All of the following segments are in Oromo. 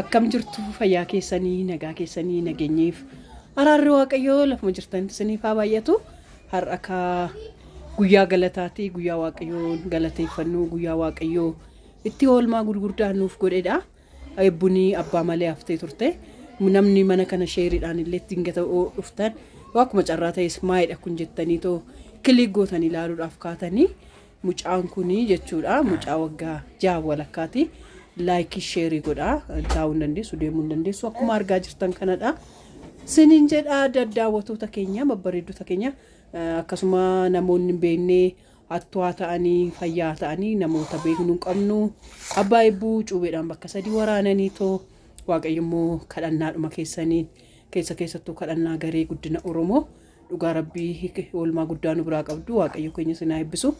akkam jirtu fayyaa keessanii nagaa keessanii nageenyeef araarri waaqayyoo lafuma jirtan isiniif haa baay'atu. Har'a ka guyyaa galataati, guyyaa waaqayyoo galateeffannu, guyyaa waaqayyoo itti oolmaa gurguddaa nuuf godhedha. Eebbuni abbaa malee haftee turte. Namni mana kana sheeriidhaan illee ittiin gata'oo dhuftan akkuma carraa ta'es maayidha kun jettanii too kilik gootanii ilaaluudhaaf kaatanii mucaan kunii jechuudha. Mucaa waggaa 6 walakkaati. Like share godha taa'uu dandeessu deemuu dandeessu akkuma argaa jirtan kanadha. Sinin jedha daddaawwattoota keenya babbareeddoota keenya akkasuma namoonni beeknee attuwaa ta'anii fayyaa ta'anii namoota beeknu qabnu abbaa eebbuu cuubeedhaan bakka 3 waraananii too waaqayyo immoo kadhannaadhuma keessaniin keessattuu kadhannaa garee guddina Oromoo dhugaa rabbii oolmaa guddaa nu biraa qabdu waaqayyo keenya sinaa eebbisu.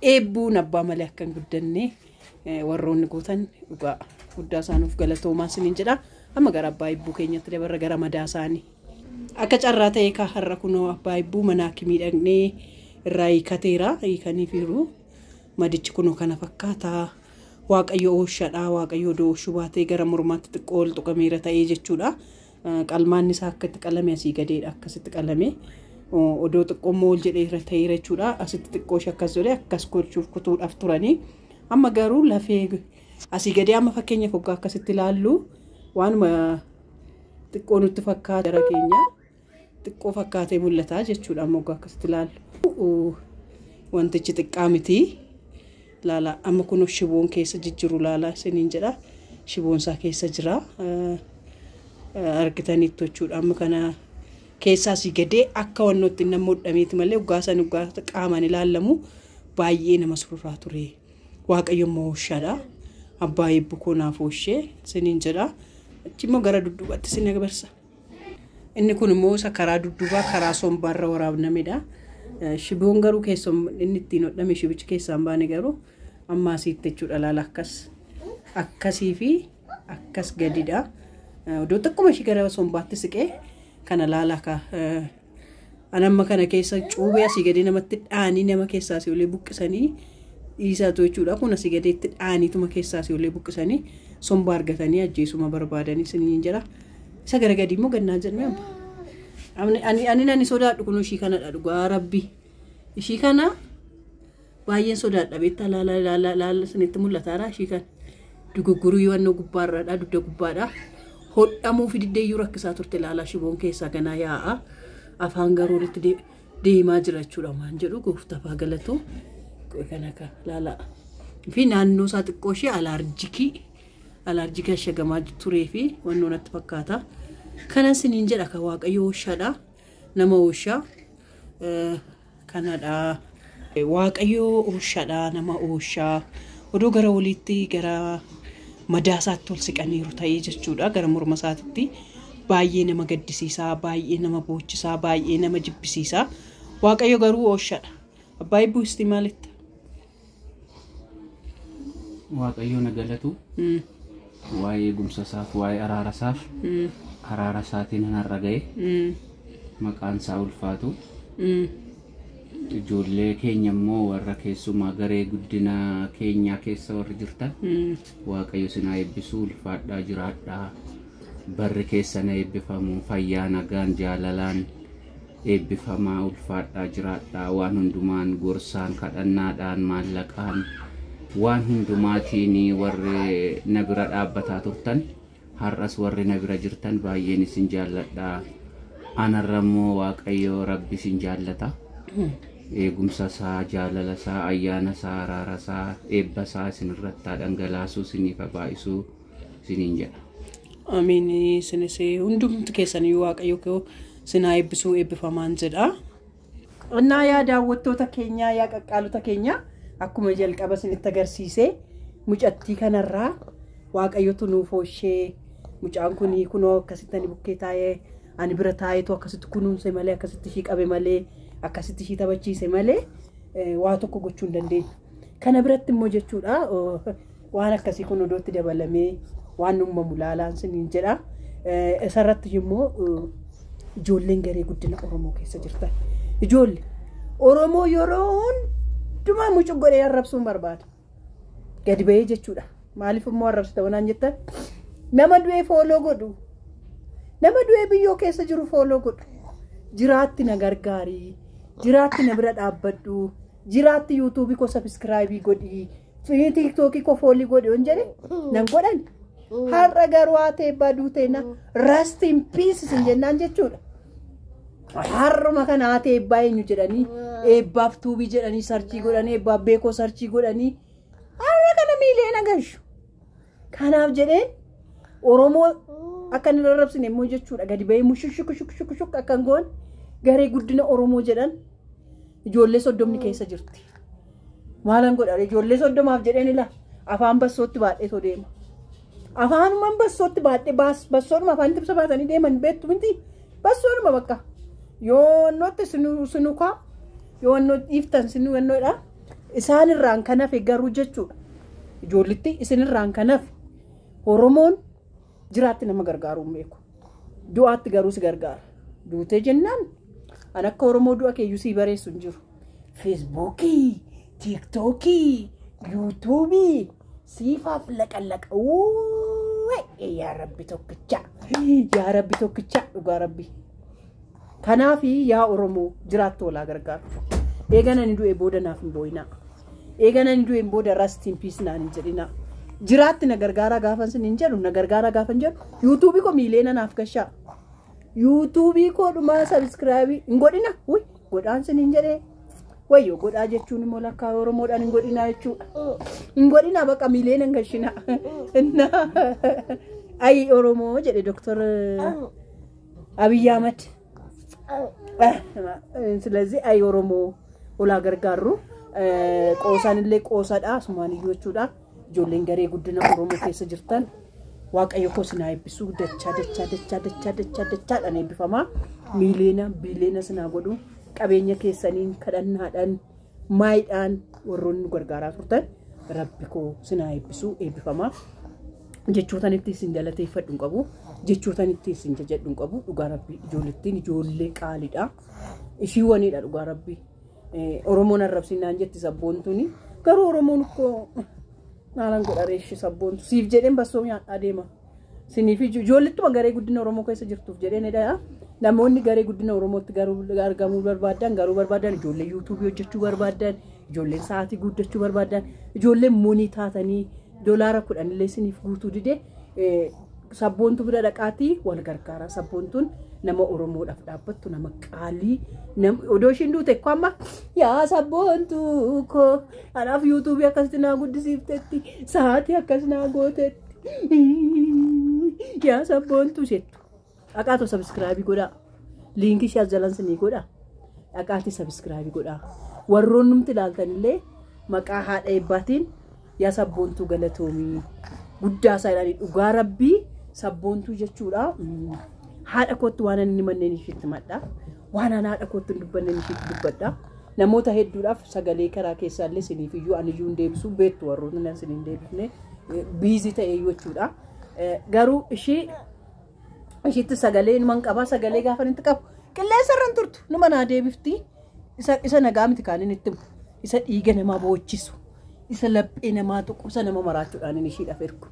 Eebbuun abbaa malee akka hin guddanne warroonni gootan dhugaa guddaa isaanuuf galatoomaa sinin jedha. Amma gara abbaa eebbuu keenyatti dabarra gara madaa isaanii. Akka carraa ta'e ka har'a kunoo abbaa eebbuu mana hakimii dhaqnee irraa hiikateera. Hiikaniifiru madichi kunoo kana fakkaata. Waaqayyo ooshaadha. Waaqayyo dooshuu baatee gara mormaatti xiqqoo ol tuqameera ta'ee jechuudha. Qalmaan isaa akka itti qalame asii gadeedha akkasitti qalame. Odoo xiqqoo mool jedheera ta'eera jechuudha. Asitti xiqqoo akkas jedhee akkas gochuuf kutuudhaaf turanii. Amma garuu lafee asii gadee amma fakkeenya foggaa akkasitti ilaallu waanuma xiqqoo nutti fakkaata gara keenya xiqqoo fakkaatee mul'ata jechuudha. Amma foggaa akkasitti ilaallu wantichi xiqqaa miti. Laala amma kun shiboon keessa jijjiru laala siniin jedha. Shiboon isaa keessa jira. Argitaniitu jechuudha. Amma kana keessaa asii gadee akka wannootti nama hodhameeti malee uggaasan uggaasa qaamaan ilaallamu baay'ee nama surraa ture. Waaqayyo mooshaadha. Abbaa eebbuu koonaaf ooshee siniin jedha. Achimmoo gara dudduubaatti sin agarsiisa. Inni kun immoo isa karaa dudduubaa karaa sombaarra waraabnamedha. Shiboon garuu keessumaa inni ittiin hodhame shibichi keessaan baane garuu amma asiitti jechuudha laala akkasii fi akkas gadidha. Odoo xiqquma ishii gara sombaatti siqee kana laala ka anamma kana keessa cuubee asii gadee namatti dhaanii nama keessaa asii olee buqqisanii dhiisaatu jechuudha. Kun asii gadeetti dhaaniituma keessaa asii olee buqqisanii somba argatanii ajjeesuma barbaadanii siniin jedha. Isa gara gadii immoo gannaa jedhame ani sodaadhu kun ishii kanadha dhugaa rabbi. Ishii kana baay'een sodaadha beektaa laala sinitti mul'ataadha. Ishii kana dugugguruu yoo gubbaarradha dugda gubbaadha. Hodhamuu fi diddeeyyuu rakkisaa turte laala shiboon keessaa ganaa yaa'a. Afaan garuu itti deemaa jira jechuudha waan jedhu gooftaaf haa galatu. Kana ka laala fi naannoo isaa xiqqoo ishee alaarjikii ashagamaa turee fi wannoon natti fakkaata. Kana siniin jedha ka waaqayyo ooshaadha. Nama ooshaa kanadha. Waaqayyo ooshaadha nama ooshaa. Odoo gara waliitti gara madaasaatti ol siqaniiru ta'ee jechuudha. Gara morma isaatitti baay'ee nama gaddisiisaa, baay'ee nama boochisaa, baay'ee nama jibbisiisaa. Waaqayyo garuu ooshaadha. Abbaa eebbuu isti maalitti? Waaqayyo na galatu. Waa'ee eegumsa isaaf, waa'ee araara isaaf, araara isaatiin har'a ga'e maqaan isaa ulfaatu. Ijoollee keenya immoo warra keessumaa garee guddina keenyaa keessa warri jirtan waaqayyo sinaa eebbisuu ulfaadhaa jiraadhaa. Barri keessan eebbifamu fayyaa nagaan jaalalaan eebbifamaa ulfaadhaa jiraadhaa. Waan hundumaan gorsaan kadhannaadhaan maallaqaan waan hundumaatiin warri na bira dhaabbataa turtan har'as warri na bira jirtan baay'een isin jaalladhaa. Anarra immoo waaqayyo rabbi isin jaallata. Eegumsa isaa, jaalala isaa, ayyaana isaa, araara isaa, eebba isaa isinirratti dhangalaasuu isiniif baay'isuu isiniin jedha. Amiin. Sinis hundumtu keessanii waaqayyo koo sinaa eebbisuu eebbifamaan jedha. Innaa yaa daawwattoota keenyaa yaa qaqqaalota keenya akkuma jalqaba isinitti agarsiise mucattii kanarraa waaqayyotu nuuf ooshee mucaan kun kunoo akkasitti ani bukkee taa'ee ani bira taa'eetu akkasitti kunuunse malee akkasitti ishii qabe malee akkasitti ishii taphachiise malee waa tokko gochuu hin dandeenye. Kana biratti immoo jechuudha waan akkasii kun odootti dabalamee waan uumamu laalaan siniin jedha. Isarratti immoo ijoolleen garee guddina Oromoo keessa jirtan. Ijoollee Oromoo yeroo hundumaa mucuu godhee arrabsuun barbaada. Gadi ba'ee jechuudha. Maaliif immoo arrabsita wanaan jettan nama du'ee fooloo godhu nama du'ee biyyoo keessa jiru fooloo godhu jiraatti na gargaarii jiraatti na bira dhaabbadhu jiraatti yuutuubii ko sabskraayibii godhi tiiktookii ko foolii godhi on jedhe nan godhan har'a garuu haatee baduu teena rest in peace sin jennaan jechuudha. Har'uma kana haatee eebbaa eenyu jedhanii eebbaaf tuubii jedhanii sarchii godhanii eebbaaf beekoo sarchii godhanii har'a kana miilee nagashu. Kanaaf jedheen Oromoo akka inni rarrabsine immoo jechuudha gadi bahee mushuk akkan goon garee guddina Oromoo jedhan ijoollee 30 keessa jirti. Maalan godhare ijoollee 30 jedheen ila afaan bassootti baadhee deema. Afaanumaan bassootti baadhee bassoodhuma afaan tibsa baasanii deeman beektu miti bassoodhuma bakka yoo nootti sinukaa yoo nootti iftan sinuudha isaan irraan kanaaf garuu jechuudha ijoollitti isin irraan kanaaf Oromoon jiraatti nama gargaaru beeku du'aatti garuu si gargaara duutee jennaan an akka Oromoo du'a keeyyuu si bareessu hin jiru Feesbuukii TikTokii yuutuubii siifaaf laqallaqa yaa rabbi tokkicha dhugaa rabbi kanaaf yaa Oromoo jiraatti walaa gargaaru eegana ni du'e booda naaf hin booyinaa eegana ni du'e booda rest in peace naan hin jedhinaa jiraatti na gargaaraa gaafan sin hin jedhu na gargaaraa gaafan jedhu yuutuubii ko miileena naaf gashaa yuutuubii ko dhumaa sabskraayibii hin godhina godhaan sin hin jedhee wayyo godhaa jechuun immoo lakkaa Oromoodhaan hin godhinaa jechuudha hin godhinaa baqa miileena hin gashinaa ay Oromoo jedhe Dr. Abiy Ahmed ስለዚህ አይ ኦሮሞ ወላ ገርጋሩ ቆሳንለ ቆሳዳ ሱማን ይዮቹዳ ጆሌን ገሬ ጉድና ኦሮሞ ኬስ ጅርታን ዋቀዮ ኮስና ይብሱ ደቻ ዳኔ ቢፈማ ሚሊዮና ቢሊዮና ስናጎዱ ቀበኛ ኬሰኒን ከዳናዳን ማይዳን ወሮን ገርጋራ ቱርተን ረብኮ ስና ይብሱ ቢፈማ jechuutan itti isin galateeffadhu qabu jechuutan itti isin jajadhu qabu dhugaa rabbi ijoollettiin ijoollee qaaliidha ishii waniidha dhugaa rabbi Oromoon arrabsinaan jetti sabboontuuni garuu Oromoon ko maalan godhareeshi sabboontu siif jedheen bassoo nyaadhaa deema siniif ijoollettuma garee guddina Oromoo keessa jirtuuf jedheenidha namoonni garee guddina Oromootti garuu argamuu barbaadan ijoollee yuutuubii hojjechuu barbaadan ijoolleen sa'aatii guddachuu barbaadan ijoolleen monii taatanii doolaara 10 illee siniif guutuu dide sabboontu bira dhaqaatii wal gargaara sabboontuun nama Oromoodhaaf dhaabbattu nama qaalii odoo ishiin duute ko amma yaa sabboontu ko anaaf yuutuubii akkasitti naa guddisiiftetti sa'aatii akkas naa gootetti yaa sabboontu jettu dhaqaatoo sabskraayibii godhaa liinkii ishee jalan sinii godhaa dhaqaatii sabskraayibii godhaa warroon numti ilaaltanillee maqaa haadha eebbaatiin yaa sabboontuu galatoomii guddaa isaanii dhugaa rabbii sabboontuu jechuudha haadha kootti waan inni manneen ishiitti madda waan haadha kootti dubbanneen ishiitti dubbadda namoota hedduudhaaf sagalee karaa keessaallee siniif iyyuu aniyyuu hin deebisu beektu warroonni nan siniin deebifne biizii ta'e jechuudha garuu ishiitti sagalee numan qabaa sagalee gaafa inni qabu qilleensa irraan turtu numa naa deebifti isa nagaa miti kaaniin itti isa dhiiga namaa boochisu isa laphee namaa tuqu isa nama maraachuudhaan inni ishiidhaaf ergu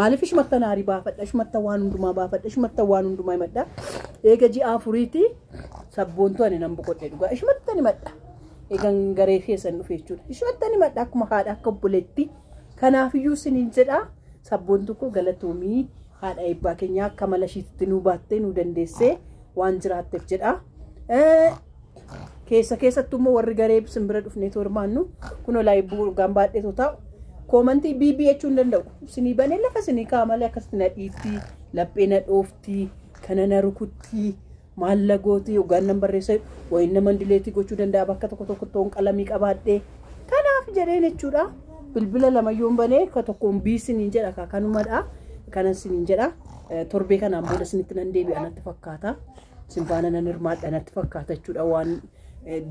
maaliif ishmatta naarii baafadha ishmatta waan hundumaa baafadha ishmatta waan hundumaa himadha eega ji'a afuriiti sabboontu ani nan boqodhe dhugaa ishmatta ni madha eegan garee keessan dhufe jechuudha ishmatta ni madha akkuma haadha akka obboleetti kanaafiyyuu siniin jedha sabboontu ko galatoomii haadha eebbaa keenya akka mala ishiitti nuu baattee nuu dandeessee waan jiraatteef jedha keessattuu immoo warri garee simbira dhufnee tormaannu kun olaayibuu gambaadhee totaa koomantii BB jechuun danda'u sinii banee lafa sinii kaamalee akkasitti na dhiitti laphee na dhoofti kana na rukutti maallagooti ogaan nan barreessa wayin naman dileetii gochuu danda'a bakka tokko toon qalamii qabaadhee kanaaf jedheen jechuudha bilbila lamayyoon banee ka tokkoon bii siniin jedha kanumadha kanan siniin jedha torbee kanaan booda sinitti nan deebi'a natti fakkaata sinfaana nan hirmaadha natti fakkaata jechuudha waan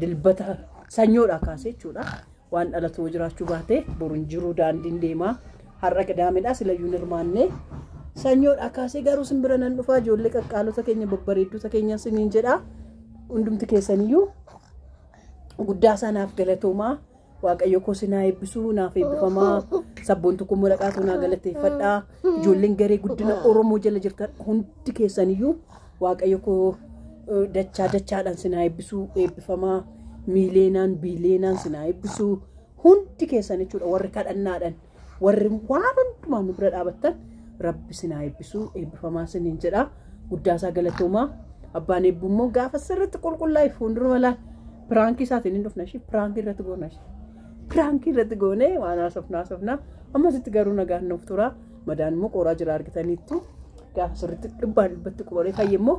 dilbata sanyoodha kaasee jechuudha waan dhalatoo jiraachuu baate boruun jiru daandiin deemaa har'a qadaamedha silayyuu hirmaanne sanyoodha kaasee garuu simbira nan dhufaa ijoollee qaqqaalota keenya babbareeddota keenya siniin jedha hundumti keessaniyyuu guddaa sanaaf galatoomaa waaqayyo ko sinaa eebbisuu naaf eebbifamaa sabboontu kun mulaqaatu naa galateeffadhaa ijoolleen garee guddina Oromoo jala jirtan hundi keessaniyyuu waaqayyo koo dachaadhaan sinaa eebbisuu eebbifamaa miileenaan biileenaan sinaa eebbisuu hundi keessan jechuudha warri kadhannaadhaan warri waan hundumaan nu bira dhaabattan rabbi sinaa eebbisuu eebbifamaa siniin jedha guddaasaa galatoomaa abbaan eebbummoo gaafa sirriitti qulqullaa'e fuuldura malaan pirankii isaatiin hin dhufna ishee pirankii irratti goona ishee pirankii irratti goonee waan haasofnaa ammasitti garuu nagaan nuuf tura madaan immoo qooraa jira argitaniittu gaafa sirriitti dhibbatti qubaree fayyimmoo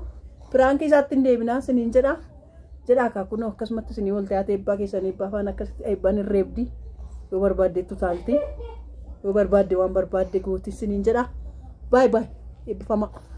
pirankii isaatti hin deebinaa siniin jedha akaakun akkasumatti sinii ol taatee eebbaa keessanii eebbaa afaan akkasitti eebbaan hin reebdi yoo barbaaddeettu taalti yoo barbaadde waan barbaadde gooti siniin jedha baay eebbifamaa.